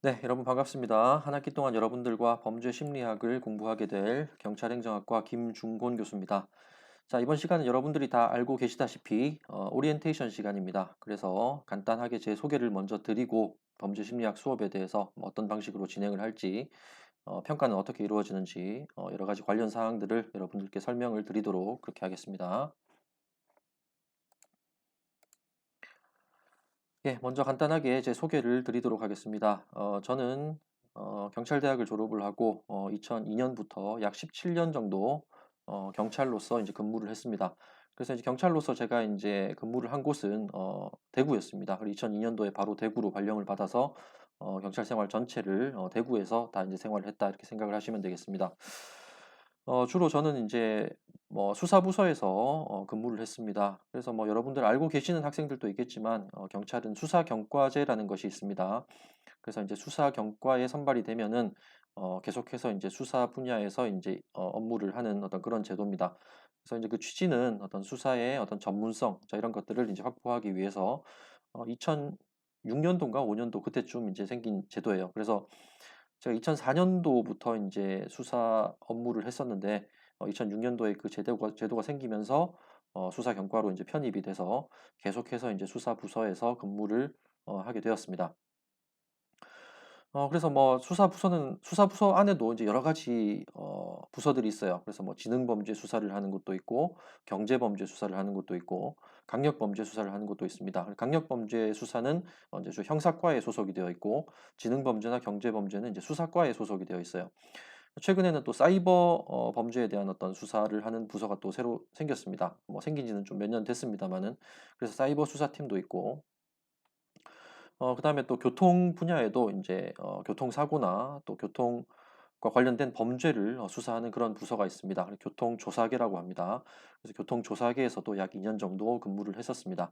네, 여러분 반갑습니다. 한 학기 동안 여러분들과 범죄 심리학을 공부하게 될 경찰행정학과 김중곤 교수입니다. 자, 이번 시간은 여러분들이 다 알고 계시다시피 오리엔테이션 시간입니다. 그래서 간단하게 제 소개를 먼저 드리고 범죄 심리학 수업에 대해서 어떤 방식으로 진행을 할지, 평가는 어떻게 이루어지는지 여러 가지 관련 사항들을 여러분들께 설명을 드리도록 그렇게 하겠습니다. 예, 먼저 간단하게 제 소개를 드리도록 하겠습니다. 저는 경찰대학을 졸업을 하고 2002년부터 약 17년 정도 경찰로서 이제 근무를 했습니다. 그래서 이제 경찰로서 제가 이제 근무를 한 곳은 대구였습니다. 그리고 2002년도에 바로 대구로 발령을 받아서 경찰 생활 전체를 대구에서 다 이제 생활을 했다 이렇게 생각을 하시면 되겠습니다. 주로 저는 이제 뭐 수사부서에서 근무를 했습니다. 그래서 뭐 여러분들 알고 계시는 학생들도 있겠지만 경찰은 수사경과제라는 것이 있습니다. 그래서 이제 수사경과에 선발이 되면은 계속해서 이제 수사 분야에서 이제 업무를 하는 어떤 그런 제도입니다. 그래서 이제 그 취지는 어떤 수사의 어떤 전문성, 자 이런 것들을 이제 확보하기 위해서 2006년도인가 5년도 그때쯤 이제 생긴 제도예요. 그래서 제가 2004년도부터 이제 수사 업무를 했었는데 2006년도에 그 제도가 생기면서 수사 경과로 이제 편입이 돼서 계속해서 이제 수사 부서에서 근무를 하게 되었습니다. 그래서 뭐 수사 부서 안에도 이제 여러 가지 부서들이 있어요. 그래서 뭐 지능 범죄 수사를 하는 곳도 있고 경제 범죄 수사를 하는 곳도 있고 강력 범죄 수사를 하는 곳도 있습니다. 강력 범죄 수사는 이제 주 형사과에 소속이 되어 있고 지능 범죄나 경제 범죄는 이제 수사과에 소속이 되어 있어요. 최근에는 또 사이버 범죄에 대한 어떤 수사를 하는 부서가 또 새로 생겼습니다. 뭐 생긴 지는 좀 몇 년 됐습니다마는. 그래서 사이버 수사팀도 있고 그다음에 또 교통 분야에도 인제 교통사고나 또 교통과 관련된 범죄를 수사하는 그런 부서가 있습니다. 그래서 교통조사계라고 합니다. 그래서 교통조사계에서도 약 2년 정도 근무를 했었습니다.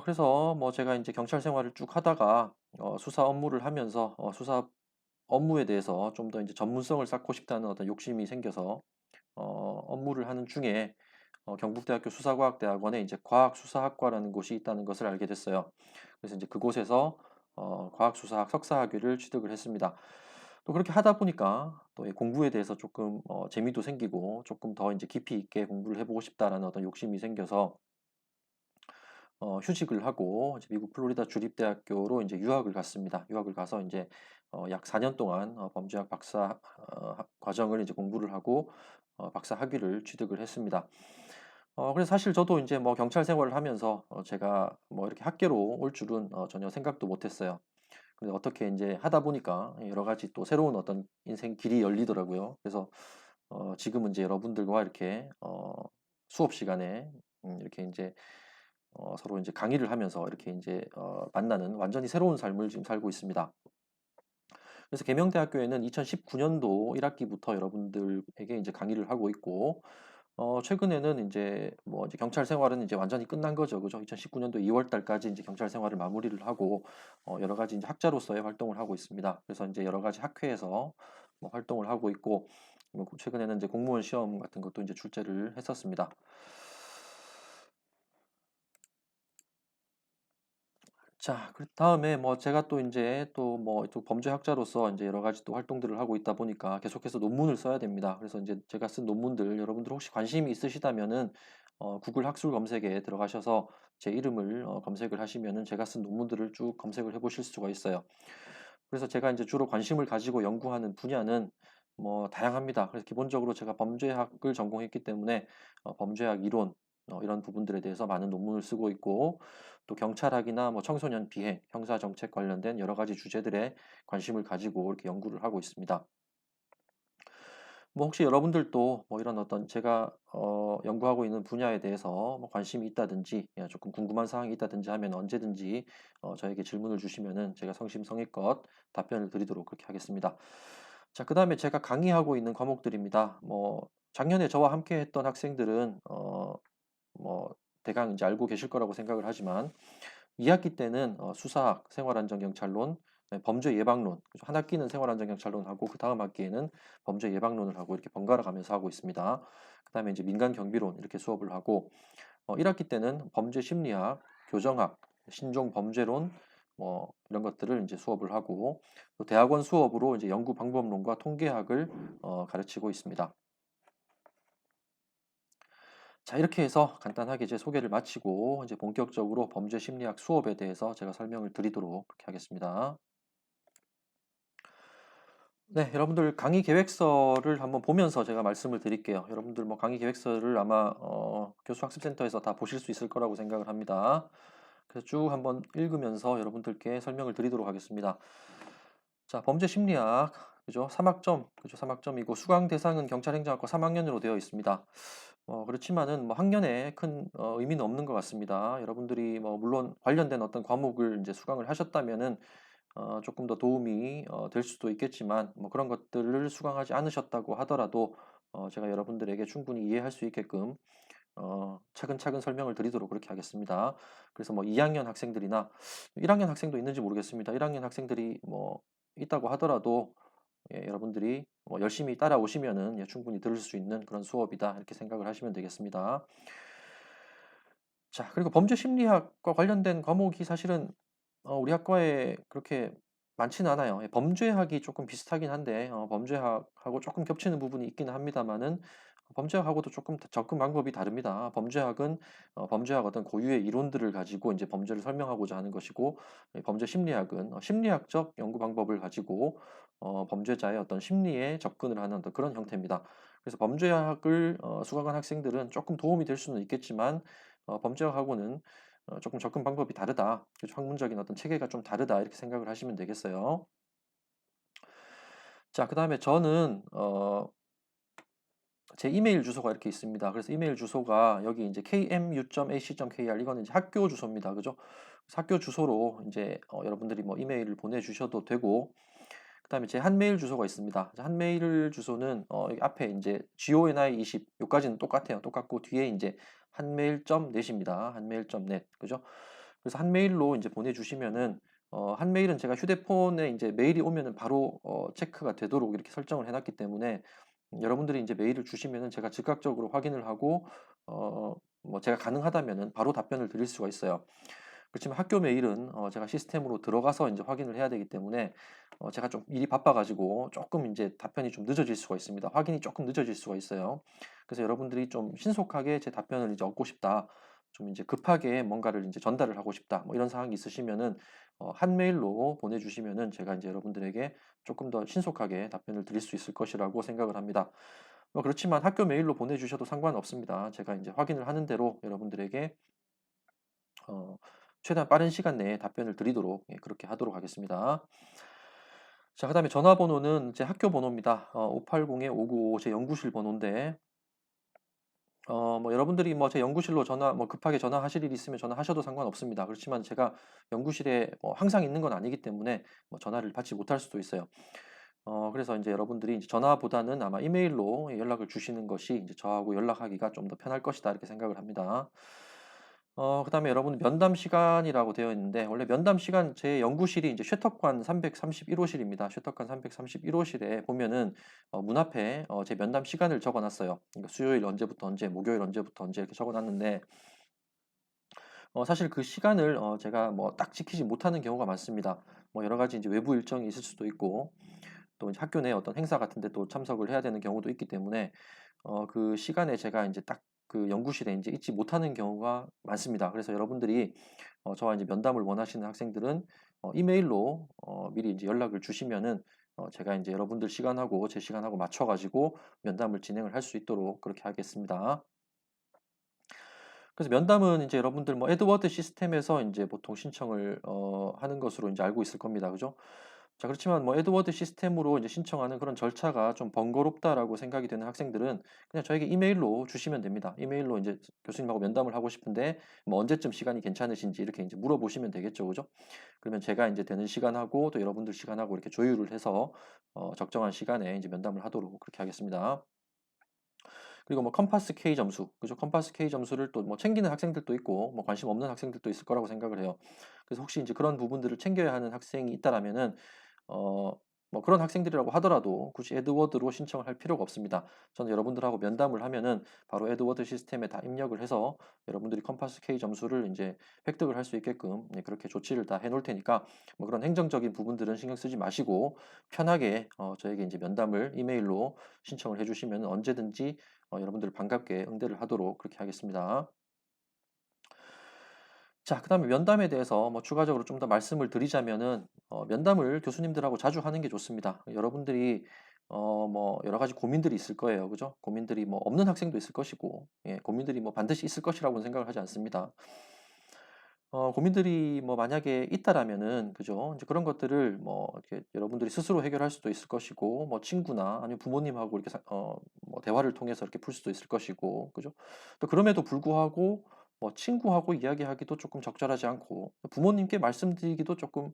그래서 뭐 제가 인제 경찰 생활을 쭉 하다가 수사 업무를 하면서 수사 업무에 대해서 좀 더 인제 전문성을 쌓고 싶다는 어떤 욕심이 생겨서 업무를 하는 중에 경북대학교 수사과학대학원에 이제 과학수사학과라는 곳이 있다는 것을 알게 됐어요. 그래서 이제 그곳에서 과학수사학 석사학위를 취득을 했습니다. 또 그렇게 하다 보니까 또 이 공부에 대해서 조금 재미도 생기고 조금 더 이제 깊이 있게 공부를 해보고 싶다라는 어떤 욕심이 생겨서 휴직을 하고 이제 미국 플로리다 주립대학교로 이제 유학을 갔습니다. 유학을 가서 이제 약 4년 동안 범죄학 박사 과정을 이제 공부를 하고 박사 학위를 취득을 했습니다. 그래서 사실 저도 이제 뭐 경찰 생활을 하면서 제가 뭐 이렇게 학계로 올 줄은 전혀 생각도 못 했어요. 근데 어떻게 이제 하다 보니까 여러 가지 또 새로운 어떤 인생 길이 열리더라고요. 그래서 지금은 이제 여러분들과 이렇게 수업 시간에 이렇게 이제 서로 이제 강의를 하면서 이렇게 이제 만나는 완전히 새로운 삶을 지금 살고 있습니다. 그래서 계명대학교에는 2019년도 1 학기부터 여러분들에게 이제 강의를 하고 있고 최근에는 이제 뭐 이제 경찰 생활은 이제 완전히 끝난 거죠. 그죠? 2019년도 2월 달까지 이제 경찰 생활을 마무리를 하고 여러 가지 이제 학자로서의 활동을 하고 있습니다. 그래서 이제 여러 가지 학회에서 뭐 활동을 하고 있고 뭐 최근에는 이제 공무원 시험 같은 것도 이제 출제를 했었습니다. 자, 그다음에 뭐 제가 또 이제 또 뭐 또 범죄학자로서 이제 여러 가지 또 활동들을 하고 있다 보니까 계속해서 논문을 써야 됩니다. 그래서 이제 제가 쓴 논문들 여러분들 혹시 관심이 있으시다면은 구글 학술 검색에 들어가셔서 제 이름을 검색을 하시면은 제가 쓴 논문들을 쭉 검색을 해 보실 수가 있어요. 그래서 제가 이제 주로 관심을 가지고 연구하는 분야는 뭐 다양합니다. 그래서 기본적으로 제가 범죄학을 전공했기 때문에 범죄학 이론 이런 부분들에 대해서 많은 논문을 쓰고 있고 또 경찰학이나 뭐 청소년 비행, 형사 정책 관련된 여러 가지 주제들에 관심을 가지고 이렇게 연구를 하고 있습니다. 뭐 혹시 여러분들도 뭐 이런 어떤 제가 연구하고 있는 분야에 대해서 뭐 관심이 있다든지 조금 궁금한 사항이 있다든지 하면 언제든지 저에게 질문을 주시면은 제가 성심성의껏 답변을 드리도록 그렇게 하겠습니다. 자, 그다음에 제가 강의하고 있는 과목들입니다. 뭐 작년에 저와 함께 했던 학생들은 뭐 대강 이제 알고 계실 거라고 생각을 하지만 2 학기 때는 수사학, 생활안전경찰론, 범죄 예방론, 그래서 한 학기는 생활안전경찰론하고 그다음 학기에는 범죄 예방론을 하고 이렇게 번갈아 가면서 하고 있습니다. 그다음에 이제 민간 경비론 이렇게 수업을 하고 1 학기 때는 범죄 심리학, 교정학, 신종 범죄론, 뭐 이런 것들을 이제 수업을 하고 또 대학원 수업으로 이제 연구 방법론과 통계학을 가르치고 있습니다. 자, 이렇게 해서 간단하게 이제 소개를 마치고 이제 본격적으로 범죄 심리학 수업에 대해서 제가 설명을 드리도록 그렇게 하겠습니다. 네, 여러분들 강의 계획서를 한번 보면서 제가 말씀을 드릴게요. 여러분들 뭐 강의 계획서를 아마 교수학습센터에서 다 보실 수 있을 거라고 생각을 합니다. 그래서 쭉 한번 읽으면서 여러분들께 설명을 드리도록 하겠습니다. 자, 범죄 심리학, 그죠? 3학점, 그죠? 3학점이고 수강 대상은 경찰행정학과 3학년으로 되어 있습니다. 그렇지만은 뭐 학년에 큰 의미는 없는 것 같습니다. 여러분들이 뭐 물론 관련된 어떤 과목을 이제 수강을 하셨다면은 조금 더 도움이 될 수도 있겠지만 뭐 그런 것들을 수강하지 않으셨다고 하더라도 제가 여러분들에게 충분히 이해할 수 있게끔 차근차근 설명을 드리도록 그렇게 하겠습니다. 그래서 뭐 2학년 학생들이나 1학년 학생도 있는지 모르겠습니다. 1학년 학생들이 뭐 있다고 하더라도 예, 여러분들이 뭐 열심히 따라오시면은 예, 충분히 들을 수 있는 그런 수업이다 이렇게 생각을 하시면 되겠습니다. 자, 그리고 범죄 심리학과 관련된 과목이 사실은 우리 학과에 그렇게 많지는 않아요. 예, 범죄학이 조금 비슷하긴 한데 범죄학하고 조금 겹치는 부분이 있기는 합니다만은 범죄학하고도 조금 접근 방법이 다릅니다. 범죄학은 범죄학 어떤 고유의 이론들을 가지고 이제 범죄를 설명하고자 하는 것이고 범죄 심리학은 심리학적 연구 방법을 가지고 범죄자의 어떤 심리에 접근을 하는 어떤 그런 형태입니다. 그래서 범죄학을 수강한 학생들은 조금 도움이 될 수는 있겠지만 범죄학하고는 조금 접근 방법이 다르다. 그래서 학문적인 어떤 체계가 좀 다르다. 이렇게 생각을 하시면 되겠어요. 자, 그다음에 저는 제 이메일 주소가 이렇게 있습니다. 그래서 이메일 주소가 여기 이제 kmu.ac.kr 이거는 이제 학교 주소입니다. 그죠? 그래서 학교 주소로 이제 여러분들이 뭐 이메일을 보내주셔도 되고, 그다음에 제 한메일 주소가 있습니다. 한메일 주소는 여기 앞에 이제 goni20 요까지는 똑같아요. 똑같고 뒤에 이제 한메일.net입니다. 한메일.net 그죠? 그래서 한메일로 이제 보내주시면은 한메일은 제가 휴대폰에 이제 메일이 오면은 바로 체크가 되도록 이렇게 설정을 해놨기 때문에 여러분들이 이제 메일을 주시면은 제가 즉각적으로 확인을 하고 뭐 제가 가능하다면은 바로 답변을 드릴 수가 있어요. 그렇지만 학교 메일은 제가 시스템으로 들어가서 이제 확인을 해야 되기 때문에 제가 좀 일이 바빠가지고 조금 이제 답변이 좀 늦어질 수가 있습니다. 확인이 조금 늦어질 수가 있어요. 그래서 여러분들이 좀 신속하게 제 답변을 이제 얻고 싶다. 좀 이제 급하게 뭔가를 이제 전달을 하고 싶다. 뭐 이런 상황이 있으시면은 한 메일로 보내주시면은 제가 이제 여러분들에게 조금 더 신속하게 답변을 드릴 수 있을 것이라고 생각을 합니다. 그렇지만 학교 메일로 보내주셔도 상관없습니다. 제가 이제 확인을 하는 대로 여러분들에게 어, 최대한 빠른 시간 내에 답변을 드리도록 예, 그렇게 하도록 하겠습니다. 자, 그다음에 전화번호는 제 학교 번호입니다. 580-5955 제 연구실 번호인데 뭐 여러분들이 뭐 제 연구실로 전화 뭐 급하게 전화하실 일이 있으면 전화하셔도 상관없습니다. 그렇지만 제가 연구실에 뭐 항상 있는 건 아니기 때문에 뭐 전화를 받지 못할 수도 있어요. 그래서 이제 여러분들이 이제 전화보다는 아마 이메일로 연락을 주시는 것이 이제 저하고 연락하기가 좀 더 편할 것이다 이렇게 생각을 합니다. 그다음에 여러분 면담 시간이라고 되어 있는데 원래 면담 시간 제 연구실이 이제 쉐터관 331호실입니다. 쉐터관 331호실에 보면은 문 앞에 제 면담 시간을 적어 놨어요. 그러니까 수요일 언제부터 언제, 목요일 언제부터 언제 이렇게 적어 놨는데 사실 그 시간을 제가 뭐 딱 지키지 못하는 경우가 많습니다. 뭐 여러 가지 이제 외부 일정이 있을 수도 있고 또 이제 학교 내 어떤 행사 같은 데 또 참석을 해야 되는 경우도 있기 때문에 그 시간에 제가 이제 딱 그 연구실에 이제 있지 못하는 경우가 많습니다. 그래서 여러분들이 저와 이제 면담을 원하시는 학생들은 이메일로 미리 이제 연락을 주시면은 제가 이제 여러분들 시간하고 제 시간하고 맞춰 가지고 면담을 진행을 할 수 있도록 그렇게 하겠습니다. 그래서 면담은 이제 여러분들 뭐 에드워드 시스템에서 이제 보통 신청을 하는 것으로 이제 알고 있을 겁니다. 그죠? 자, 그렇지만 뭐 에드워드 시스템으로 이제 신청하는 그런 절차가 좀 번거롭다라고 생각이 되는 학생들은 그냥 저에게 이메일로 주시면 됩니다. 이메일로 이제 교수님하고 면담을 하고 싶은데 뭐 언제쯤 시간이 괜찮으신지 이렇게 이제 물어보시면 되겠죠. 그죠? 그러면 제가 이제 되는 시간하고 또 여러분들 시간하고 이렇게 조율을 해서 적정한 시간에 이제 면담을 하도록 그렇게 하겠습니다. 그리고 뭐 컴파스 K 점수, 그죠? 컴파스 K 점수를 또 뭐 챙기는 학생들도 있고 뭐 관심 없는 학생들도 있을 거라고 생각을 해요. 그래서 혹시 이제 그런 부분들을 챙겨야 하는 학생이 있다라면은 어 뭐 그런 학생들이라고 하더라도 굳이 에드워드로 신청을 할 필요가 없습니다. 저는 여러분들하고 면담을 하면은 바로 에드워드 시스템에 다 입력을 해서 여러분들이 컴파스 K 점수를 이제 획득을 할 수 있게끔 그렇게 조치를 다 해놓을 테니까 뭐 그런 행정적인 부분들은 신경 쓰지 마시고 편하게 저에게 이제 면담을 이메일로 신청을 해주시면 언제든지 여러분들 반갑게 응대를 하도록 그렇게 하겠습니다. 자, 그다음에 면담에 대해서 뭐 추가적으로 좀 더 말씀을 드리자면은 면담을 교수님들하고 자주 하는 게 좋습니다. 여러분들이 뭐 여러 가지 고민들이 있을 거예요. 그죠? 고민들이 뭐 없는 학생도 있을 것이고, 예, 고민들이 뭐 반드시 있을 것이라고는 생각을 하지 않습니다. 고민들이 뭐 만약에 있다라면은, 그죠? 이제 그런 것들을 뭐 이렇게 여러분들이 스스로 해결할 수도 있을 것이고, 뭐 친구나 아니면 부모님하고 이렇게 뭐 대화를 통해서 이렇게 풀 수도 있을 것이고, 그죠? 또 그럼에도 불구하고 뭐 친구하고 이야기하기도 조금 적절하지 않고, 부모님께 말씀드리기도 조금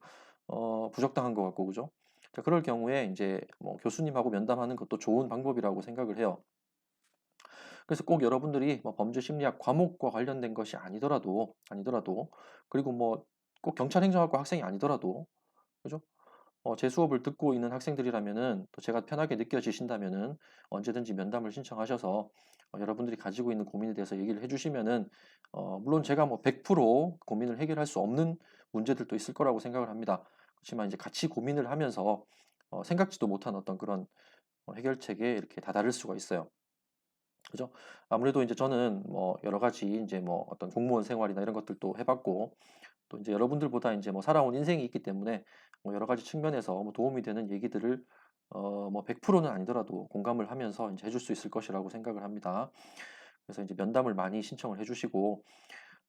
부적당한 것 같고, 그죠? 자, 그럴 경우에 이제 뭐 교수님하고 면담하는 것도 좋은 방법이라고 생각을 해요. 그래서 꼭 여러분들이 뭐 범죄 심리학 과목과 관련된 것이 아니더라도 그리고 뭐 꼭 경찰 행정학과 학생이 아니더라도 그죠? 제 수업을 듣고 있는 학생들이라면은 또 제가 편하게 느껴지신다면은 언제든지 면담을 신청하셔서 여러분들이 가지고 있는 고민에 대해서 얘기를 해주시면은 물론 제가 뭐 100% 고민을 해결할 수 없는 문제들도 있을 거라고 생각을 합니다. 그렇지만 이제 같이 고민을 하면서 생각지도 못한 어떤 그런 해결책에 이렇게 다다를 수가 있어요. 그죠? 아무래도 이제 저는 뭐 여러 가지 이제 뭐 어떤 공무원 생활이나 이런 것들도 해봤고 또 이제 여러분들보다 이제 뭐 살아온 인생이 있기 때문에 뭐 여러 가지 측면에서 뭐 도움이 되는 얘기들을 뭐 100%는 아니더라도 공감을 하면서 이제 해줄 수 있을 것이라고 생각을 합니다. 그래서 이제 면담을 많이 신청을 해주시고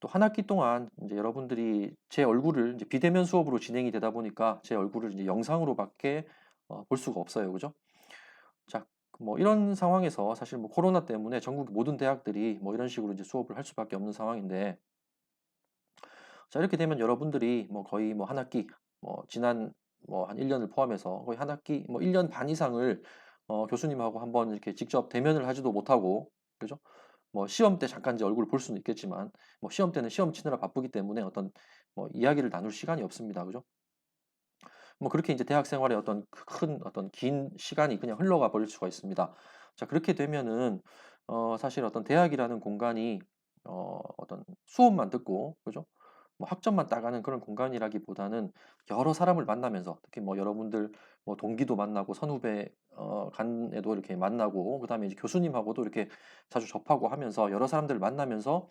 또 한 학기 동안 이제 여러분들이 제 얼굴을 이제 비대면 수업으로 진행이 되다 보니까 제 얼굴을 이제 영상으로밖에 볼 수가 없어요. 그죠? 자, 뭐 이런 상황에서 사실 뭐 코로나 때문에 전국 모든 대학들이 뭐 이런 식으로 이제 수업을 할 수밖에 없는 상황인데, 자, 이렇게 되면 여러분들이 뭐 거의 뭐 한 학기, 뭐 지난 뭐 한 1년을 포함해서 거의 한 학기, 뭐 1년 반 이상을 교수님하고 한번 이렇게 직접 대면을 하지도 못하고, 그죠? 뭐 시험 때 잠깐 이제 얼굴을 볼 수는 있겠지만, 뭐 시험 때는 시험 치느라 바쁘기 때문에 어떤 뭐 이야기를 나눌 시간이 없습니다. 그죠? 뭐 그렇게 이제 대학 생활의 어떤 큰 어떤 긴 시간이 그냥 흘러가 버릴 수가 있습니다. 자, 그렇게 되면은 사실 어떤 대학이라는 공간이 어떤 수업만 듣고 그죠? 뭐 학점만 따가는 그런 공간이라기보다는 여러 사람을 만나면서 특히 뭐 여러분들 뭐 동기도 만나고 선후배 간에도 이렇게 만나고 그다음에 이제 교수님하고도 이렇게 자주 접하고 하면서 여러 사람들을 만나면서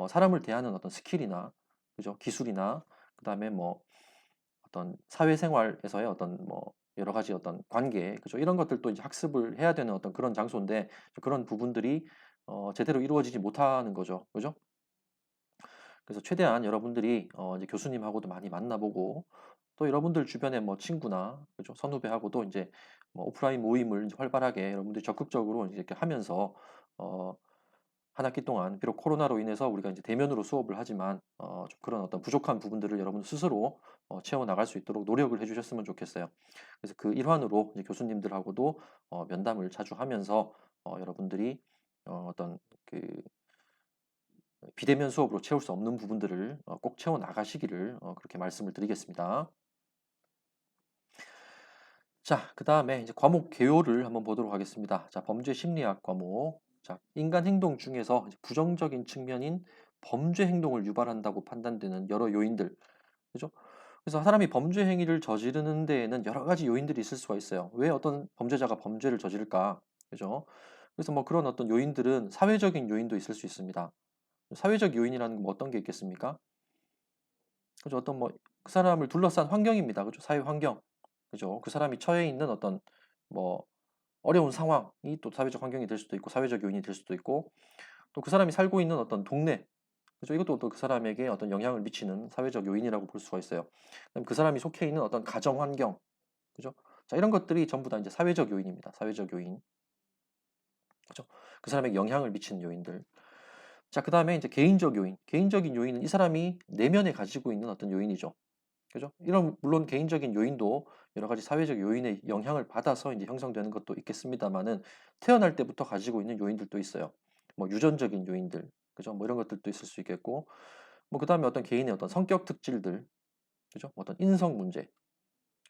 사람을 대하는 어떤 스킬이나 그죠? 기술이나 그다음에 뭐 어떤 사회생활에서의 어떤 뭐 여러 가지 어떤 관계, 그죠? 이런 것들도 이제 학습을 해야 되는 어떤 그런 장소인데 그런 부분들이 제대로 이루어지지 못하는 거죠. 그죠? 그래서 최대한 여러분들이 이제 교수님하고도 많이 만나보고 또 여러분들 주변에 뭐 친구나 그죠? 선후배하고도 이제 뭐 오프라인 모임을 이제 활발하게 여러분들이 적극적으로 이제 이렇게 하면서 어, 한 학기 동안 비록 코로나로 인해서 우리가 이제 대면으로 수업을 하지만 좀 그런 어떤 부족한 부분들을 여러분 스스로 채워 나갈 수 있도록 노력을 해주셨으면 좋겠어요. 그래서 그 일환으로 이제 교수님들하고도 면담을 자주 하면서 여러분들이 어떤 그 비대면 수업으로 채울 수 없는 부분들을 꼭 채워 나가시기를 그렇게 말씀을 드리겠습니다. 자, 그 다음에 이제 과목 개요를 한번 보도록 하겠습니다. 자, 범죄 심리학 과목. 자, 인간 행동 중에서 이제 부정적인 측면인 범죄 행동을 유발한다고 판단되는 여러 요인들. 그죠? 그래서 사람이 범죄 행위를 저지르는 데에는 여러 가지 요인들이 있을 수가 있어요. 왜 어떤 범죄자가 범죄를 저지를까? 그죠? 그래서 뭐 그런 어떤 요인들은 사회적인 요인도 있을 수 있습니다. 사회적 요인이라는 건 뭐 어떤 게 있겠습니까? 그죠? 어떤 뭐 그 사람을 둘러싼 환경입니다. 그죠? 사회 환경. 그죠? 그 사람이 처해 있는 어떤 뭐 어려운 상황이 또 사회적 환경이 될 수도 있고 사회적 요인이 될 수도 있고 또 그 사람이 살고 있는 어떤 동네 그죠? 이것도 또 그 사람에게 어떤 영향을 미치는 사회적 요인이라고 볼 수가 있어요. 그다음 그 사람이 속해 있는 어떤 가정 환경 그죠? 자, 이런 것들이 전부 다 이제 사회적 요인입니다. 사회적 요인. 그죠? 그 사람에게 영향을 미치는 요인들. 자, 그다음에 이제 개인적 요인. 개인적인 요인은 이 사람이 내면에 가지고 있는 어떤 요인이죠. 그죠? 이런 물론 개인적인 요인도 여러 가지 사회적 요인의 영향을 받아서 이제 형성되는 것도 있겠습니다만은 태어날 때부터 가지고 있는 요인들도 있어요. 뭐 유전적인 요인들, 그죠? 뭐 이런 것들도 있을 수 있겠고, 뭐 그다음에 어떤 개인의 어떤 성격 특질들, 그죠? 뭐 어떤 인성 문제,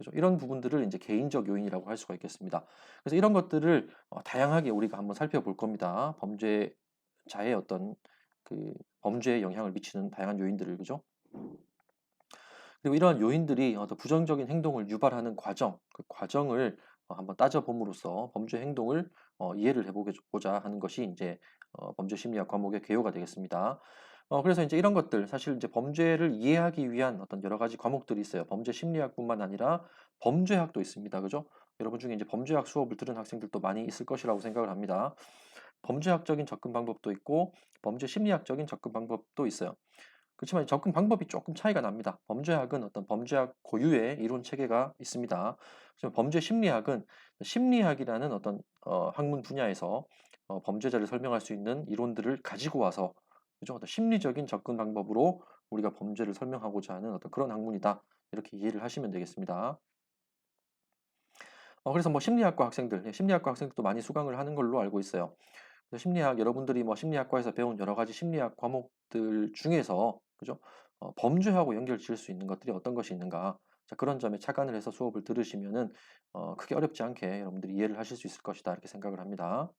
그죠? 이런 부분들을 이제 개인적 요인이라고 할 수가 있겠습니다. 그래서 이런 것들을 다양하게 우리가 한번 살펴볼 겁니다. 범죄자의 어떤 그 범죄에 영향을 미치는 다양한 요인들을 그죠? 그리고 이러한 요인들이 어떤 부정적인 행동을 유발하는 과정, 그 과정을 한번 따져봄으로써 범죄 행동을 이해를 해보고자 하는 것이 이제 범죄 심리학 과목의 개요가 되겠습니다. 그래서 이제 이런 것들 사실 이제 범죄를 이해하기 위한 어떤 여러 가지 과목들이 있어요. 범죄 심리학뿐만 아니라 범죄학도 있습니다. 그죠? 여러분 중에 이제 범죄학 수업을 들은 학생들도 많이 있을 것이라고 생각을 합니다. 범죄학적인 접근 방법도 있고 범죄 심리학적인 접근 방법도 있어요. 그렇지만 접근 방법이 조금 차이가 납니다. 범죄학은 어떤 범죄학 고유의 이론 체계가 있습니다. 그래서 범죄 심리학은 심리학이라는 어떤 학문 분야에서 범죄자를 설명할 수 있는 이론들을 가지고 와서 그죠? 어떤 심리적인 접근 방법으로 우리가 범죄를 설명하고자 하는 어떤 그런 학문이다. 이렇게 이해를 하시면 되겠습니다. 그래서 뭐 심리학과 학생들, 심리학과 학생들도 많이 수강을 하는 걸로 알고 있어요. 그래서 심리학 여러분들이 뭐 심리학과에서 배운 여러 가지 심리학 과목들 중에서 그죠? 범죄하고 연결 지을 수 있는 것들이 어떤 것이 있는가? 자, 그런 점에 착안을 해서 수업을 들으시면은 크게 어렵지 않게 여러분들이 이해를 하실 수 있을 것이다 이렇게 생각을 합니다.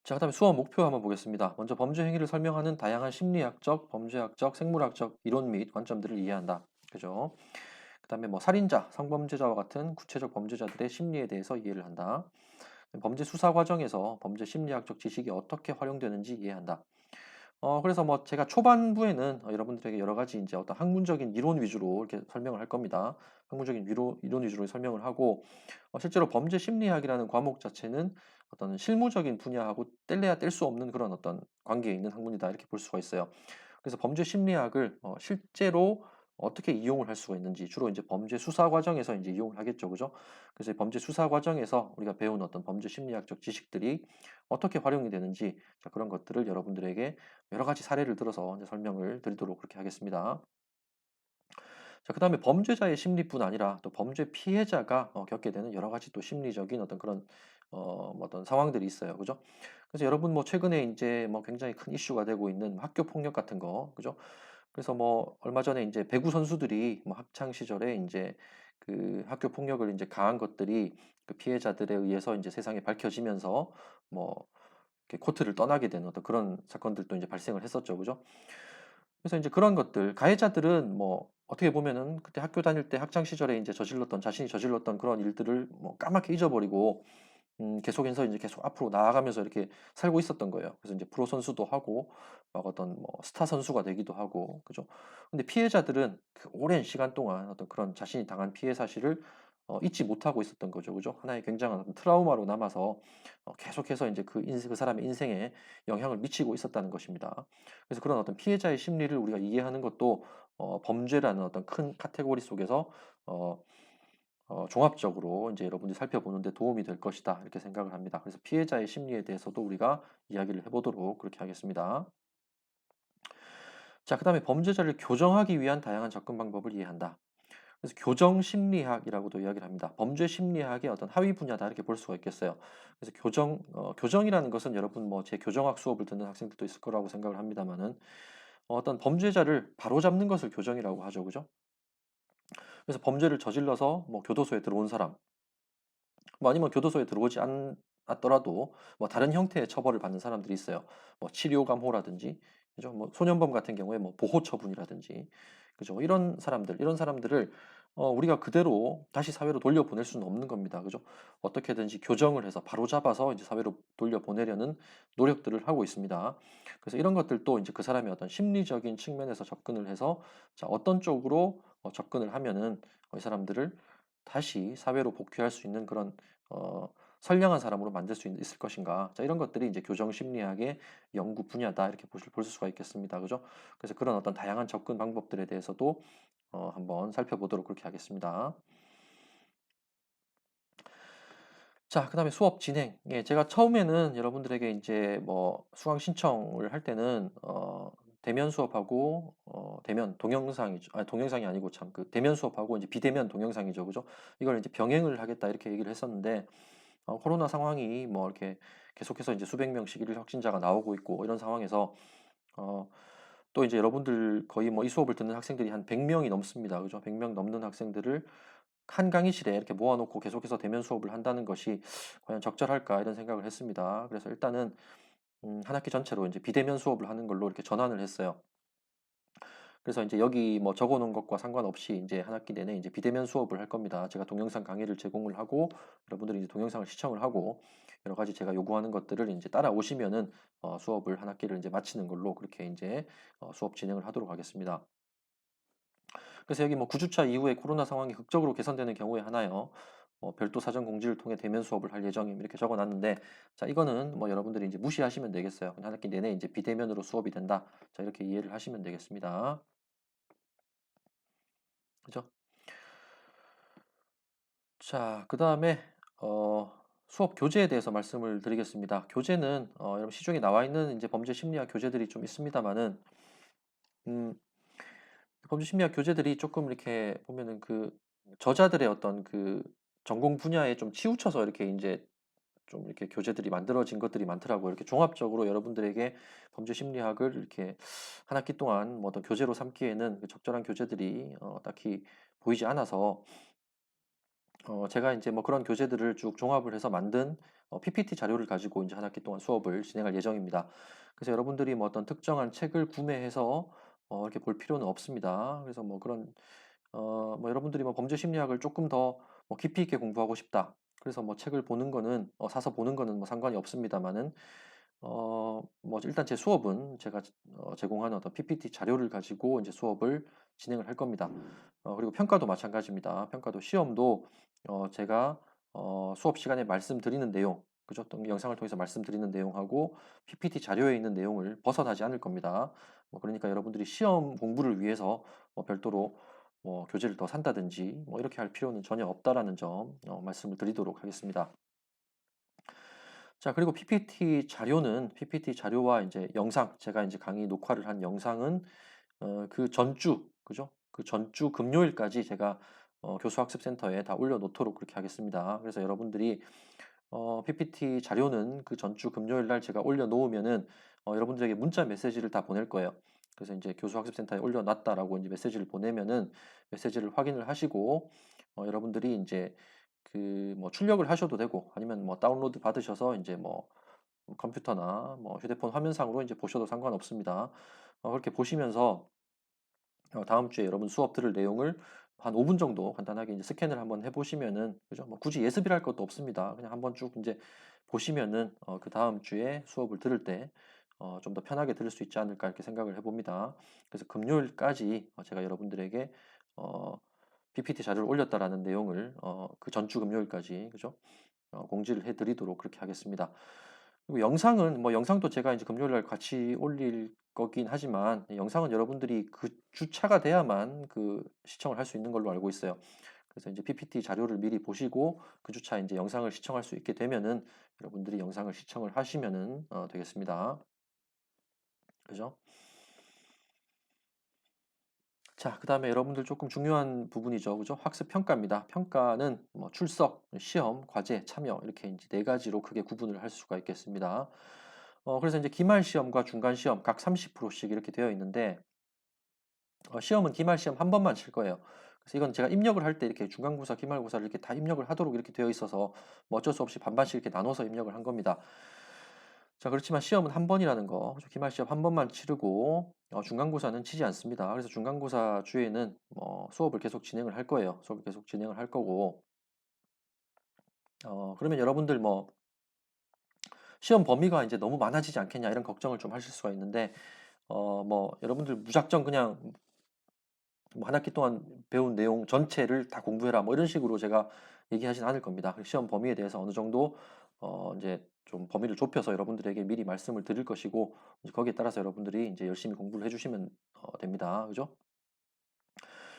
자, 그다음에 수업 목표 한번 보겠습니다. 먼저 범죄 행위를 설명하는 다양한 심리학적, 범죄학적, 생물학적 이론 및 관점들을 이해한다. 그죠? 그다음에 뭐 살인자, 성범죄자와 같은 구체적 범죄자들의 심리에 대해서 이해를 한다. 범죄 수사 과정에서 범죄 심리학적 지식이 어떻게 활용되는지 이해한다. 그래서 뭐 제가 초반부에는 여러분들에게 여러 가지 이제 어떤 학문적인 이론 위주로 이렇게 설명을 할 겁니다. 학문적인 이론 위주로 설명을 하고 실제로 범죄 심리학이라는 과목 자체는 어떤 실무적인 분야하고 뗄래야 뗄 수 없는 그런 어떤 관계에 있는 학문이다 이렇게 볼 수가 있어요. 그래서 범죄 심리학을 실제로 어떻게 이용을 할 수가 있는지 주로 이제 범죄 수사 과정에서 이제 이용을 하겠죠, 그죠? 그래서 이 범죄 수사 과정에서 우리가 배운 어떤 범죄 심리학적 지식들이 어떻게 활용이 되는지 자, 그런 것들을 여러분들에게 여러 가지 사례를 들어서 이제 설명을 드리도록 그렇게 하겠습니다. 자, 그다음에 범죄자의 심리뿐 아니라 또 범죄 피해자가 겪게 되는 여러 가지 또 심리적인 어떤 그런 뭐 어떤 상황들이 있어요. 그죠? 그래서 여러분 뭐 최근에 이제 뭐 굉장히 큰 이슈가 되고 있는 학교 폭력 같은 거, 그죠? 그래서 뭐 얼마 전에 이제 배구 선수들이 뭐 학창 시절에 이제 그 학교 폭력을 이제 가한 것들이 그 피해자들에 의해서 이제 세상에 밝혀지면서 뭐 이렇게 코트를 떠나게 되는 어떤 그런 사건들도 이제 발생을 했었죠. 그죠? 그래서 이제 그런 것들 가해자들은 뭐 어떻게 보면은 그때 학교 다닐 때 학창 시절에 이제 자신이 저질렀던 그런 일들을 뭐 까맣게 잊어버리고 계속해서 이제 계속 앞으로 나아가면서 이렇게 살고 있었던 거예요. 그래서 이제 프로 선수도 하고 막 어떤 뭐 스타 선수가 되기도 하고 그죠. 근데 피해자들은 그 오랜 시간 동안 어떤 그런 자신이 당한 피해 사실을 잊지 못하고 있었던 거죠. 그죠. 하나의 굉장한 어떤 트라우마로 남아서 계속해서 이제 그 사람의 인생에 영향을 미치고 있었다는 것입니다. 그래서 그런 어떤 피해자의 심리를 우리가 이해하는 것도 범죄라는 어떤 큰 카테고리 속에서 어 종합적으로 이제 여러분들이 살펴보는 데 도움이 될 것이다. 이렇게 생각을 합니다. 그래서 피해자의 심리에 대해서도 우리가 이야기를 해 보도록 그렇게 하겠습니다. 자, 그다음에 범죄자를 교정하기 위한 다양한 접근 방법을 이해한다. 그래서 교정 심리학이라고도 이야기를 합니다. 범죄 심리학의 어떤 하위 분야다 이렇게 볼 수가 있겠어요. 그래서 교정이라는 것은 여러분 뭐 제 교정학 수업을 듣는 학생들도 있을 거라고 생각을 합니다만은 어떤 범죄자를 바로잡는 것을 교정이라고 하죠. 그죠? 그래서 범죄를 저질러서 뭐 교도소에 들어온 사람 뭐 아니면 교도소에 들어오지 않았더라도 뭐 다른 형태의 처벌을 받는 사람들이 있어요. 뭐 치료감호라든지, 그죠? 뭐 소년범 같은 경우에 뭐 보호 처분이라든지, 그죠? 이런 사람들을 우리가 그대로 다시 사회로 돌려보낼 수는 없는 겁니다. 그죠? 어떻게든지 교정을 해서 바로잡아서 이제 사회로 돌려보내려는 노력들을 하고 있습니다. 그래서 이런 것들도 이제 그 사람의 어떤 심리적인 측면에서 접근을 해서 자, 어떤 쪽으로 접근을 하면은 이 사람들을 다시 사회로 복귀할 수 있는 그런 어, 선량한 사람으로 만들 수 있을 것인가. 자, 이런 것들이 이제 교정 심리학의 연구 분야다. 이렇게 볼 수가 있겠습니다. 그죠? 그래서 그런 어떤 다양한 접근 방법들에 대해서도 한번 살펴보도록 그렇게 하겠습니다. 자, 그다음에 수업 진행. 예, 제가 처음에는 여러분들에게 이제 뭐 수강 신청을 할 때는 대면 수업하고 대면 동영상이죠. 아, 동영상이 아니고 참 그 대면 수업하고 이제 비대면 동영상이죠. 그죠? 이걸 이제 병행을 하겠다 이렇게 얘기를 했었는데 코로나 상황이 뭐 이렇게 계속해서 이제 수백 명씩 일 확진자가 나오고 있고 이런 상황에서 어, 또 이제 여러분들 거의 뭐 이 수업을 듣는 학생들이 한 100명이 넘습니다. 그죠? 100명 넘는 학생들을 한 강의실에 이렇게 모아놓고 계속해서 대면 수업을 한다는 것이 과연 적절할까 이런 생각을 했습니다. 그래서 일단은 한 학기 전체로 이제 비대면 수업을 하는 걸로 이렇게 전환을 했어요. 그래서 이제 여기 뭐 적어 놓은 것과 상관없이 이제 한 학기 내내 이제 비대면 수업을 할 겁니다. 제가 동영상 강의를 제공을 하고 여러분들이 이제 동영상을 시청을 하고 여러 가지 제가 요구하는 것들을 이제 따라오시면은 수업을 한 학기를 이제 마치는 걸로 그렇게 이제 수업 진행을 하도록 하겠습니다. 그래서 여기 뭐 9주차 이후에 코로나 상황이 극적으로 개선되는 경우에 하나요. 별도 사전 공지를 통해 대면 수업을 할 예정임 이렇게 적어 놨는데 자 이거는 뭐 여러분들이 이제 무시하시면 되겠어요. 한 학기 내내 이제 비대면으로 수업이 된다. 자 이렇게 이해를 하시면 되겠습니다. 그죠? 자, 그다음에 수업 교재에 대해서 말씀을 드리겠습니다. 교재는 여러분 시중에 나와 있는 이제 범죄 심리학 교재들이 좀 있습니다만은 음, 범죄 심리학 교재들이 조금 이렇게 보면은 그 저자들의 어떤 그 전공 분야에 좀 치우쳐서 이렇게 이제 좀 이렇게 교재들이 만들어진 것들이 많더라고요. 이렇게 종합적으로 여러분들에게 범죄 심리학을 이렇게 한 학기 동안 뭐 어떤 교재로 삼기에는 그 적절한 교재들이 딱히 보이지 않아서 제가 이제 뭐 그런 교재들을 쭉 종합을 해서 만든 PPT 자료를 가지고 이제 한 학기 동안 수업을 진행할 예정입니다. 그래서 여러분들이 뭐 어떤 특정한 책을 구매해서 이렇게 볼 필요는 없습니다. 그래서 뭐 그런 뭐 여러분들이 뭐 범죄 심리학을 조금 더 뭐 깊이 있게 공부하고 싶다. 그래서 뭐 책을 보는 거는 사서 보는 거는 뭐 상관이 없습니다만은 뭐 일단 제 수업은 제가 제공하는 어떤 PPT 자료를 가지고 이제 수업을 진행을 할 겁니다. 그리고 평가도 마찬가지입니다. 평가도 시험도 제가 수업 시간에 말씀드리는 내용, 그죠? 또 영상을 통해서 말씀드리는 내용하고 PPT 자료에 있는 내용을 벗어나지 않을 겁니다. 뭐 그러니까 여러분들이 시험 공부를 위해서 뭐 별도로 뭐 교재를 더 산다든지 뭐 이렇게 할 필요는 전혀 없다라는 점 말씀을 드리도록 하겠습니다. 자, 그리고 PPT 자료와 이제 영상, 제가 이제 강의 녹화를 한 영상은 그 전주, 그죠? 그 전주 금요일까지 제가 교수학습센터에 다 올려놓도록 그렇게 하겠습니다. 그래서 여러분들이 PPT 자료는 그 전주 금요일 날 제가 올려놓으면은 여러분들에게 문자 메시지를 다 보낼 거예요. 그래서 이제 교수학습센터에 올려놨다라고 이제 메시지를 보내면은 메시지를 확인을 하시고 여러분들이 이제 그 뭐 출력을 하셔도 되고 아니면 뭐 다운로드 받으셔서 이제 뭐 컴퓨터나 뭐 휴대폰 화면상으로 이제 보셔도 상관없습니다. 그렇게 보시면서 다음 주에 여러분 수업 들을 내용을 한 5분 정도 간단하게 이제 스캔을 한번 해보시면은, 그죠? 뭐 굳이 예습이랄 것도 없습니다. 그냥 한번 쭉 이제 보시면은, 그 다음 주에 수업을 들을 때, 좀 더 편하게 들을 수 있지 않을까 이렇게 생각을 해봅니다. 그래서 금요일까지 제가 여러분들에게, PPT 자료를 올렸다라는 내용을, 그 전주 금요일까지, 그죠? 공지를 해드리도록 그렇게 하겠습니다. 그리고 영상은 뭐 영상도 제가 이제 금요일 날 같이 올릴 거긴 하지만 영상은 여러분들이 그 주차가 돼야만 그 시청을 할 수 있는 걸로 알고 있어요. 그래서 이제 PPT 자료를 미리 보시고 그 주차 이제 영상을 시청할 수 있게 되면은 여러분들이 영상을 시청을 하시면은 되겠습니다. 그죠? 자, 그다음에 여러분들 조금 중요한 부분이죠. 그죠? 학습 평가입니다. 평가는 뭐 출석, 시험, 과제, 참여 이렇게 이제 네 가지로 크게 구분을 할 수가 있겠습니다. 그래서 이제 기말 시험과 중간 시험 각 30%씩 이렇게 되어 있는데 시험은 기말 시험 한 번만 칠 거예요. 그래서 이건 제가 입력을 할 때 이렇게 중간고사, 기말고사를 이렇게 다 입력을 하도록 이렇게 되어 있어서 뭐 어쩔 수 없이 반반씩 이렇게 나눠서 입력을 한 겁니다. 자, 그렇지만 시험은 한 번이라는 거, 기말 시험 한 번만 치르고 중간고사는 치지 않습니다. 그래서 중간고사 주에는 수업을 계속 진행을 할 거예요. 수업을 계속 진행을 할 거고, 그러면 여러분들 뭐 시험 범위가 이제 너무 많아지지 않겠냐 이런 걱정을 좀 하실 수가 있는데, 뭐 여러분들 무작정 그냥 뭐한 학기 동안 배운 내용 전체를 다 공부해라 뭐 이런 식으로 제가 얘기하진 않을 겁니다. 시험 범위에 대해서 어느 정도 이제 좀 범위를 좁혀서 여러분들에게 미리 말씀을 드릴 것이고 이제 거기에 따라서 여러분들이 이제 열심히 공부를 해주시면 됩니다. 그죠?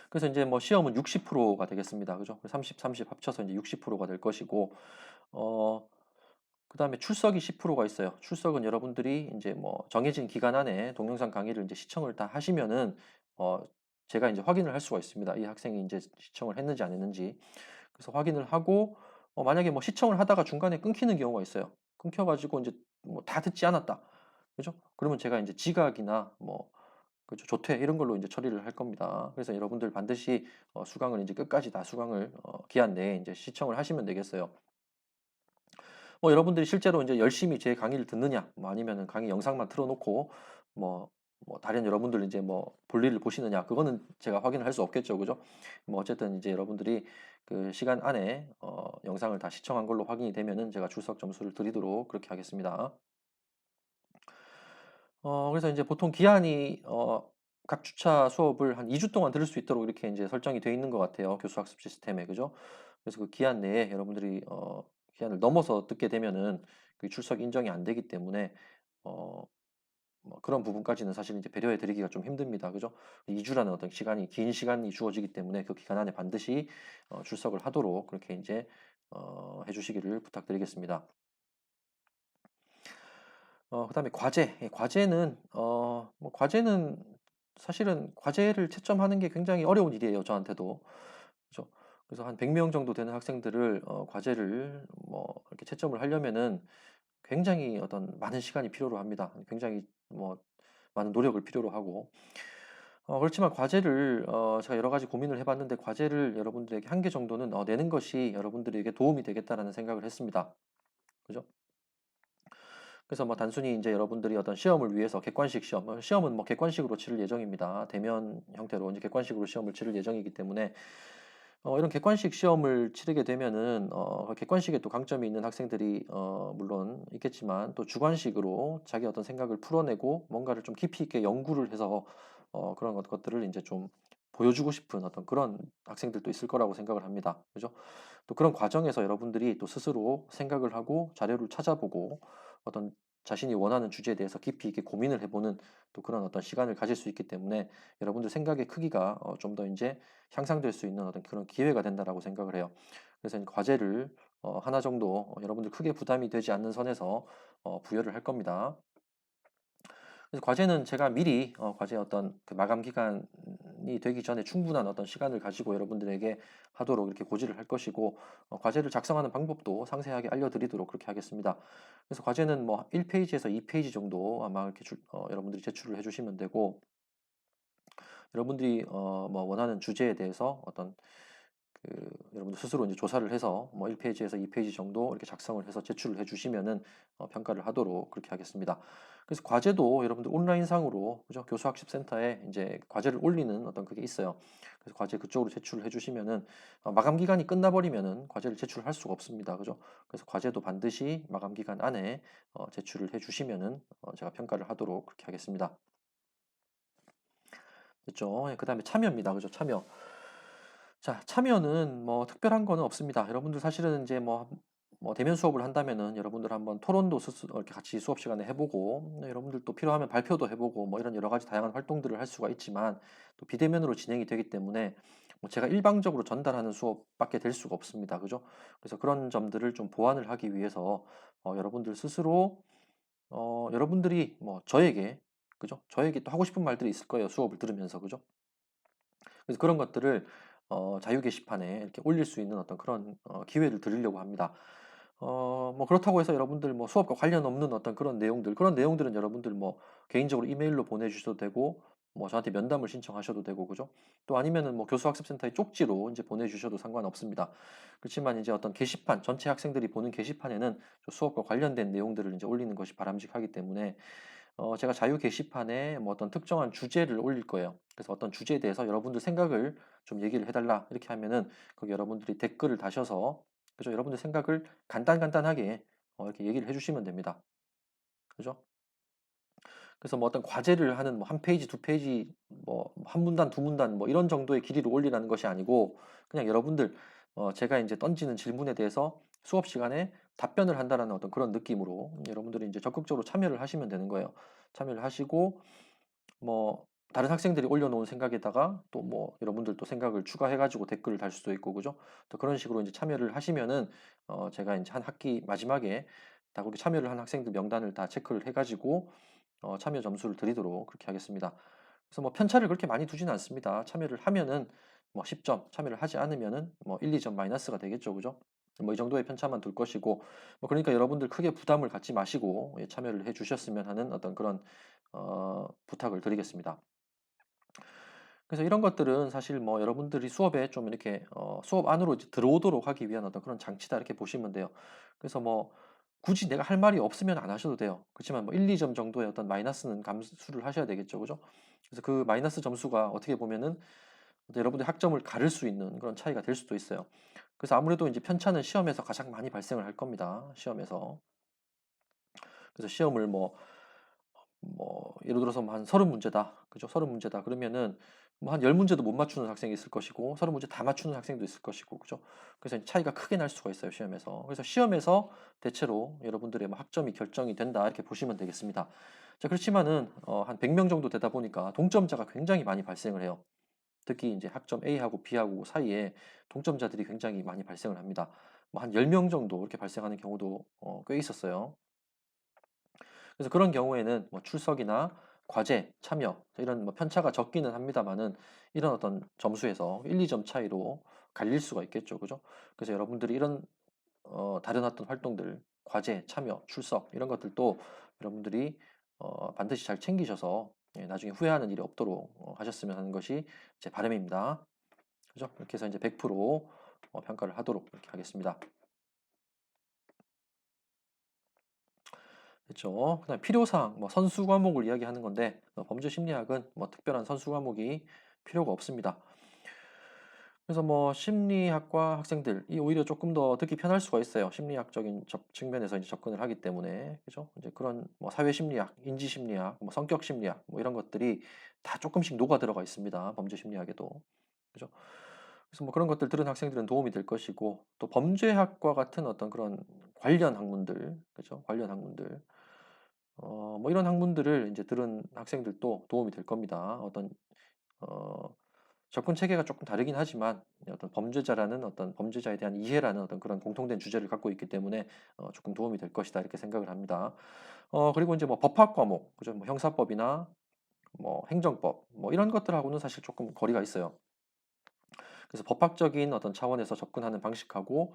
그래서 이제 뭐 시험은 60%가 되겠습니다. 그죠? 30, 30 합쳐서 이제 60%가 될 것이고 어, 그다음에 출석이 10%가 있어요. 출석은 여러분들이 이제 뭐 정해진 기간 안에 동영상 강의를 이제 시청을 다 하시면은 어 제가 이제 확인을 할 수가 있습니다. 이 학생이 이제 시청을 했는지 안 했는지. 그래서 확인을 하고 만약에 뭐 시청을 하다가 중간에 끊기는 경우가 있어요. 끊겨 가지고 이제 뭐 다 듣지 않았다. 그죠? 그러면 제가 이제 지각이나 뭐 그죠. 조퇴 이런 걸로 인제 처리를 할 겁니다. 그래서 여러분들 반드시 수강을 인제 끝까지 다 수강을 기한 내에 인제 시청을 하시면 되겠어요. 뭐 여러분들이 실제로 인제 열심히 제 강의를 듣느냐 뭐 아니면은 강의 영상만 틀어 놓고 뭐 다른 여러분들 인제 뭐 볼일을 보시느냐 그거는 제가 확인을 할 수 없겠죠. 그죠? 뭐 어쨌든 이제 여러분들이 그 시간 안에 영상을 다 시청한 걸로 확인이 되면은 제가 출석 점수를 드리도록 그렇게 하겠습니다. 그래서 인제 보통 기한이 각 주차 수업을 한 2주 동안 들을 수 있도록 이렇게 인제 설정이 돼 있는 것 같아요, 교수학습 시스템에. 그죠? 그래서 그 기한 내에 여러분들이 기한을 넘어서 듣게 되면은 그 출석 인정이 안 되기 때문에 어 뭐 그런 부분까지는 사실 인제 배려해 드리기가 좀 힘듭니다. 그죠? 2 주라는 어떤 시간이 긴 시간이 주어지기 때문에 그 기간 안에 반드시 출석을 하도록 그렇게 인제 해 주시기를 부탁드리겠습니다. 그다음에 과제. 예 과제는 뭐 과제는 사실은 과제를 채점하는 게 굉장히 어려운 일이에요, 저한테도. 그죠. 그래서 한 100명 정도 되는 학생들을 과제를 뭐 이렇게 채점을 하려면은 굉장히 어떤 많은 시간이 필요로 합니다. 굉장히 뭐 많은 노력을 필요로 하고. 그렇지만 과제를 제가 여러 가지 고민을 해 봤는데 과제를 여러분들에게 한 개 정도는 내는 것이 여러분들에게 도움이 되겠다라는 생각을 했습니다. 그죠? 그래서 뭐 단순히 인제 여러분들이 어떤 시험을 위해서 객관식 시험 시험은 뭐 객관식으로 치를 예정입니다. 대면 형태로 인제 객관식으로 시험을 치를 예정이기 때문에 이런 객관식 시험을 치르게 되면은 그 객관식에 또 강점이 있는 학생들이 물론 있겠지만 또 주관식으로 자기 어떤 생각을 풀어내고 뭔가를 좀 깊이 있게 연구를 해서 그런 것들을 인제 좀 보여주고 싶은 어떤 그런 학생들도 있을 거라고 생각을 합니다. 그죠? 또 그런 과정에서 여러분들이 또 스스로 생각을 하고 자료를 찾아보고 어떤 자신이 원하는 주제에 대해서 깊이 있게 고민을 해 보는 또 그런 어떤 시간을 가질 수 있기 때문에 여러분들 생각의 크기가 좀 더 인제 향상될 수 있는 어떤 그런 기회가 된다라고 생각을 해요. 그래서 이 과제를 하나 정도 여러분들 크게 부담이 되지 않는 선에서 부여를 할 겁니다. 그래서 과제는 제가 미리 과제의 어떤 그 마감 기간이 되기 전에 충분한 어떤 시간을 가지고 여러분들에게 하도록 이렇게 고지를 할 것이고 과제를 작성하는 방법도 상세하게 알려드리도록 그렇게 하겠습니다. 그래서 과제는 뭐 1 페이지에서 2 페이지 정도 아마 이렇게 여러분들이 제출을 해 주시면 되고 여러분들이 뭐 원하는 주제에 대해서 어떤 그 여러분들 스스로 이제 조사를 해서 뭐 1 페이지에서 2 페이지 정도 이렇게 작성을 해서 제출을 해 주시면은 평가를 하도록 그렇게 하겠습니다. 그래서 과제도 여러분들 온라인상으로 그죠? 교수학습센터에 인제 과제를 올리는 어떤 그게 있어요. 그래서 과제 그쪽으로 제출을 해 주시면은 마감 기간이 끝나 버리면은 과제를 제출할 수가 없습니다. 그죠? 그래서 과제도 반드시 마감 기간 안에 제출을 해 주시면은 제가 평가를 하도록 그렇게 하겠습니다. 됐죠? 예 그다음에 참여입니다. 그죠? 참여. 자 참여는 뭐 특별한 거는 없습니다. 여러분들 사실은 인제 뭐 대면 수업을 한다면은 여러분들 한번 토론도 이렇게 같이 수업 시간에 해 보고 여러분들 또 필요하면 발표도 해 보고 뭐 이런 여러 가지 다양한 활동들을 할 수가 있지만 또 비대면으로 진행이 되기 때문에 뭐 제가 일방적으로 전달하는 수업밖에 될 수가 없습니다. 그죠? 그래서 그런 점들을 좀 보완을 하기 위해서 여러분들 스스로 여러분들이 뭐 저에게 그죠? 저에게 또 하고 싶은 말들이 있을 거예요, 수업을 들으면서. 그죠? 그래서 그런 것들을 자유 게시판에 이렇게 올릴 수 있는 어떤 그런 기회를 드리려고 합니다. 뭐 그렇다고 해서 여러분들 뭐 수업과 관련 없는 어떤 그런 내용들 그런 내용들은 여러분들 뭐 개인적으로 이메일로 보내주셔도 되고 뭐 저한테 면담을 신청하셔도 되고 그죠? 또 아니면은 뭐 교수학습센터의 쪽지로 이제 보내주셔도 상관없습니다. 그렇지만 이제 어떤 게시판 전체 학생들이 보는 게시판에는 수업과 관련된 내용들을 이제 올리는 것이 바람직하기 때문에 제가 자유 게시판에 뭐 어떤 특정한 주제를 올릴 거예요. 그래서 어떤 주제에 대해서 여러분들 생각을 좀 얘기를 해 달라 이렇게 하면은 거기 여러분들이 댓글을 다셔서 그죠? 여러분들 생각을 간단간단하게 이렇게 얘기를 해 주시면 됩니다. 그죠? 그래서 뭐 어떤 과제를 하는 뭐 한 페이지, 두 페이지 뭐 한 문단, 두 문단 뭐 이런 정도의 길이로 올리라는 것이 아니고 그냥 여러분들 제가 인제 던지는 질문에 대해서 수업 시간에 답변을 한다라는 어떤 그런 느낌으로 여러분들이 인제 적극적으로 참여를 하시면 되는 거예요. 참여를 하시고 뭐 다른 학생들이 올려 놓은 생각에다가 또 뭐 여러분들 또 생각을 추가해 가지고 댓글을 달 수도 있고 그죠? 또 그런 식으로 인제 참여를 하시면은 제가 인제 한 학기 마지막에 다 그렇게 참여를 한 학생들 명단을 다 체크를 해 가지고 참여 점수를 드리도록 그렇게 하겠습니다. 그래서 뭐 편차를 그렇게 많이 두지는 않습니다. 참여를 하면은 뭐 10 점, 참여를 하지 않으면은 뭐 1-2점 마이너스가 되겠죠. 그죠? 뭐 이 정도의 편차만 둘 것이고 뭐 그러니까 여러분들 크게 부담을 갖지 마시고 예 참여를 해 주셨으면 하는 어떤 그런 부탁을 드리겠습니다. 그래서 이런 것들은 사실 뭐 여러분들이 수업에 좀 이렇게 수업 안으로 이제 들어오도록 하기 위한 어떤 그런 장치다 이렇게 보시면 돼요. 그래서 뭐 굳이 내가 할 말이 없으면 안 하셔도 돼요. 그렇지만 뭐 1-2점 정도의 어떤 마이너스는 감수를 하셔야 되겠죠. 그죠? 그래서 그 마이너스 점수가 어떻게 보면은 여러분들의 학점을 가를 수 있는 그런 차이가 될 수도 있어요. 그래서 아무래도 이제 편차는 시험에서 가장 많이 발생을 할 겁니다, 시험에서. 그래서 시험을 예를 들어서 뭐 한 30 문제다. 그죠? 30 문제다. 그러면은 뭐 한 10 문제도 못 맞추는 학생이 있을 것이고 30 문제 다 맞추는 학생도 있을 것이고 그죠? 그래서 차이가 크게 날 수가 있어요, 시험에서. 그래서 시험에서 대체로 여러분들의 뭐 학점이 결정이 된다 이렇게 보시면 되겠습니다. 자, 그렇지만은 한 100명 정도 되다 보니까 동점자가 굉장히 많이 발생을 해요. 특히 이제 학점 A하고 B하고 사이에 동점자들이 굉장히 많이 발생을 합니다. 뭐 한 10명 정도 이렇게 발생하는 경우도 꽤 있었어요. 그래서 그런 경우에는 뭐 출석이나 과제, 참여 이런 뭐 편차가 적기는 합니다만은 이런 어떤 점수에서 1-2점 차이로 갈릴 수가 있겠죠. 그죠? 그래서 여러분들이 이런 다른 어떤 활동들, 과제, 참여, 출석 이런 것들도 여러분들이 반드시 잘 챙기셔서 나중에 후회하는 일이 없도록 하셨으면 하는 것이 제 바람입니다. 그죠? 이렇게 해서 이제 100% 평가를 하도록 이렇게 하겠습니다. 그렇죠. 그다음 필요사항, 뭐 선수 과목을 이야기하는 건데 범죄 심리학은 뭐 특별한 선수 과목이 필요가 없습니다. 그래서 뭐 심리학과 학생들이 오히려 조금 더 듣기 편할 수가 있어요. 심리학적인 측면에서 이제 접근을 하기 때문에 그죠? 이제 그런 뭐 사회 심리학, 인지 심리학, 뭐 성격 심리학 뭐 이런 것들이 다 조금씩 녹아 들어가 있습니다. 범죄 심리학에도 그죠? 그래서 뭐 그런 것들 들은 학생들은 도움이 될 것이고 또 범죄학과 같은 어떤 그런 관련 학문들 그죠? 관련 학문들 뭐 이런 학문들을 이제 들은 학생들도 도움이 될 겁니다. 어떤 어 접근 체계가 조금 다르긴 하지만 어떤 범죄자라는 어떤 범죄자에 대한 이해라는 어떤 그런 공통된 주제를 갖고 있기 때문에 조금 도움이 될 것이다 이렇게 생각을 합니다. 그리고 이제 뭐 법학 과목 그죠? 뭐 형사법이나 뭐 행정법 뭐 이런 것들하고는 사실 조금 거리가 있어요. 그래서 법학적인 어떤 차원에서 접근하는 방식하고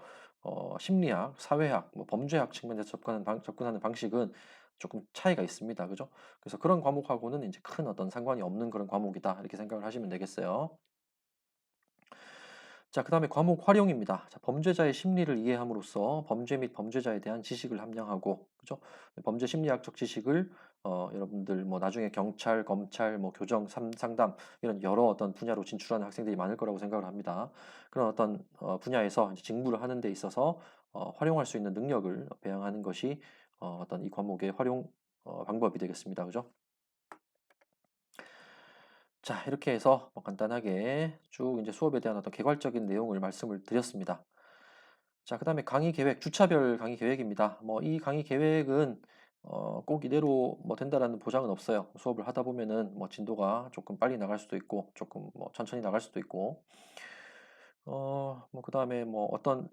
심리학, 사회학, 뭐 범죄학 측면에서 접근하는 방식은 조금 차이가 있습니다. 그죠? 그래서 그런 과목하고는 이제 큰 어떤 상관이 없는 그런 과목이다. 이렇게 생각을 하시면 되겠어요. 자, 그다음에 과목 활용입니다. 자, 범죄자의 심리를 이해함으로써 범죄 및 범죄자에 대한 지식을 함량하고, 그죠? 범죄 심리학적 지식을 여러분들 뭐 나중에 경찰, 검찰, 뭐 교정, 상담 이런 여러 어떤 분야로 진출하는 학생들이 많을 거라고 생각을 합니다. 그런 어떤 분야에서 이제 직무를 하는 데 있어서 활용할 수 있는 능력을 배양하는 것이 어떤 이 과목의 활용 방법이 되겠습니다. 그죠? 자, 이렇게 해서 뭐 간단하게 쭉 이제 수업에 대한 어떤 개괄적인 내용을 말씀을 드렸습니다. 자, 그다음에 강의 계획, 주차별 강의 계획입니다. 뭐 이 강의 계획은 꼭 이대로 뭐 된다라는 보장은 없어요. 수업을 하다 보면은 뭐 진도가 조금 빨리 나갈 수도 있고 조금 뭐 천천히 나갈 수도 있고 뭐 그다음에 뭐 어떤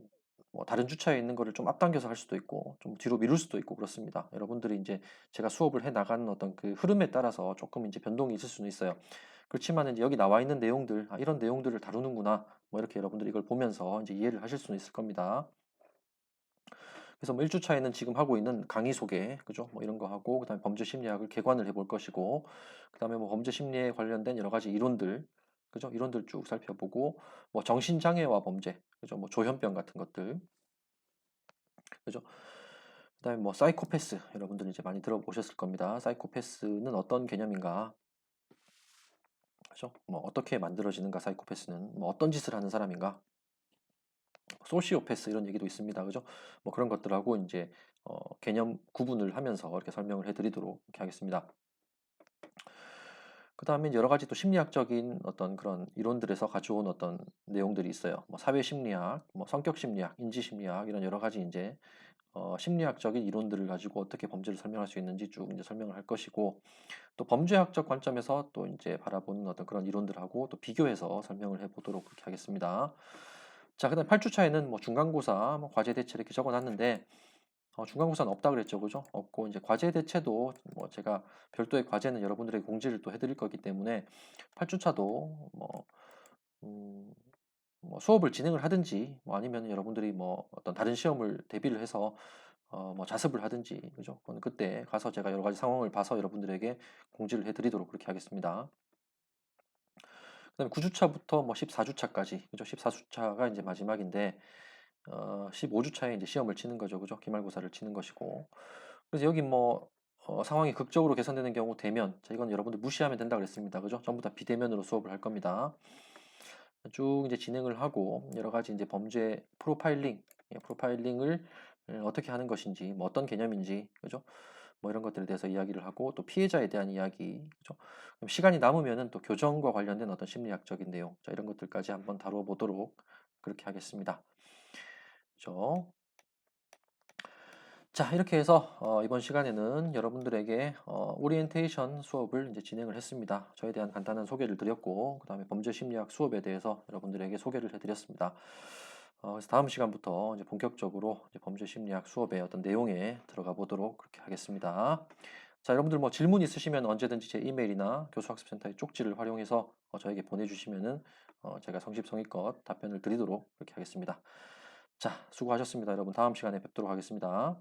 뭐 다른 주차에 있는 거를 좀 앞당겨서 할 수도 있고 좀 뒤로 미룰 수도 있고 그렇습니다. 여러분들이 이제 제가 수업을 해 나가는 어떤 그 흐름에 따라서 조금 이제 변동이 있을 수는 있어요. 그렇지만은 이제 여기 나와 있는 내용들 '아 이런 내용들을 다루는구나.' 뭐 이렇게 여러분들이 이걸 보면서 이제 이해를 하실 수는 있을 겁니다. 그래서 뭐 1 주차에는 지금 하고 있는 강의 소개 그죠? 뭐 이런 거 하고 그다음에 범죄 심리학을 개관을 해볼 것이고 그다음에 뭐 범죄 심리에 관련된 여러 가지 이론들 그죠? 이론들 쭉 살펴보고 뭐 정신장애와 범죄 그죠? 뭐 조현병 같은 것들 그죠? 그다음에 뭐 사이코패스 여러분들 이제 많이 들어보셨을 겁니다. 사이코패스는 어떤 개념인가? 그죠? 뭐 어떻게 만들어지는가 사이코패스는 뭐 어떤 짓을 하는 사람인가? 소시오패스 이런 얘기도 있습니다. 그죠? 뭐 그런 것들하고 이제 개념 구분을 하면서 이렇게 설명을 해 드리도록 이렇게 하겠습니다. 그다음에 여러 가지 또 심리학적인 어떤 그런 이론들에서 가져온 어떤 내용들이 있어요. 뭐 사회 심리학, 뭐 성격 심리학, 인지 심리학 이런 여러 가지 이제 심리학적인 이론들을 가지고 어떻게 범죄를 설명할 수 있는지 쭉 이제 설명을 할 것이고 또 범죄학적 관점에서 또 이제 바라보는 어떤 그런 이론들하고 또 비교해서 설명을 해 보도록 그렇게 하겠습니다. 자, 그다음 8주차에는 뭐 중간고사, 뭐 과제 대체 이렇게 적어 놨는데 중간고사는 없다 그랬죠. 그죠? 없고 이제 과제 대체도 뭐 제가 별도의 과제는 여러분들에게 공지를 또 해 드릴 거기 때문에 8주차도 음 뭐 수업을 진행을 하든지 뭐 아니면은 여러분들이 뭐 어떤 다른 시험을 대비를 해서 뭐 자습을 하든지 그죠? 그건 그때 가서 제가 여러 가지 상황을 봐서 여러분들에게 공지를 해 드리도록 그렇게 하겠습니다. 그다음에 9 주차부터 뭐 14 주차까지, 그죠? 14 주차가 인제 마지막인데 15 주차에 인제 시험을 치는 거죠. 그죠? 기말고사를 치는 것이고. 그래서 여기 뭐 상황이 극적으로 개선되는 경우 대면, 자 이건 여러분들 무시하면 된다 그랬습니다. 그죠? 전부 다 비대면으로 수업을 할 겁니다. 쭉 이제 진행을 하고 여러 가지 인제 범죄 프로파일링, 프로파일링을 어떻게 하는 것인지, 뭐 어떤 개념인지, 그죠? 뭐 이런 것들에 대해서 이야기를 하고, 또 피해자에 대한 이야기, 그죠? 그럼 시간이 남으면은 또 교정과 관련된 어떤 심리학적인 내용, 자 이런 것들까지 한번 다루어 보도록 그렇게 하겠습니다. 그죠? 자, 이렇게 해서 이번 시간에는 여러분들에게 오리엔테이션 수업을 이제 진행을 했습니다. 저에 대한 간단한 소개를 드렸고, 그다음에 범죄 심리학 수업에 대해서 여러분들에게 소개를 해드렸습니다. 그래서 다음 시간부터 이제 본격적으로 이제 범죄 심리학 수업의 어떤 내용에 들어가 보도록 그렇게 하겠습니다. 자, 여러분들 뭐 질문 있으시면 언제든지 제 이메일이나 교수학습센터의 쪽지를 활용해서 저에게 보내주시면은 제가 성심성의껏 답변을 드리도록 그렇게 하겠습니다. 자, 수고하셨습니다, 여러분. 다음 시간에 뵙도록 하겠습니다.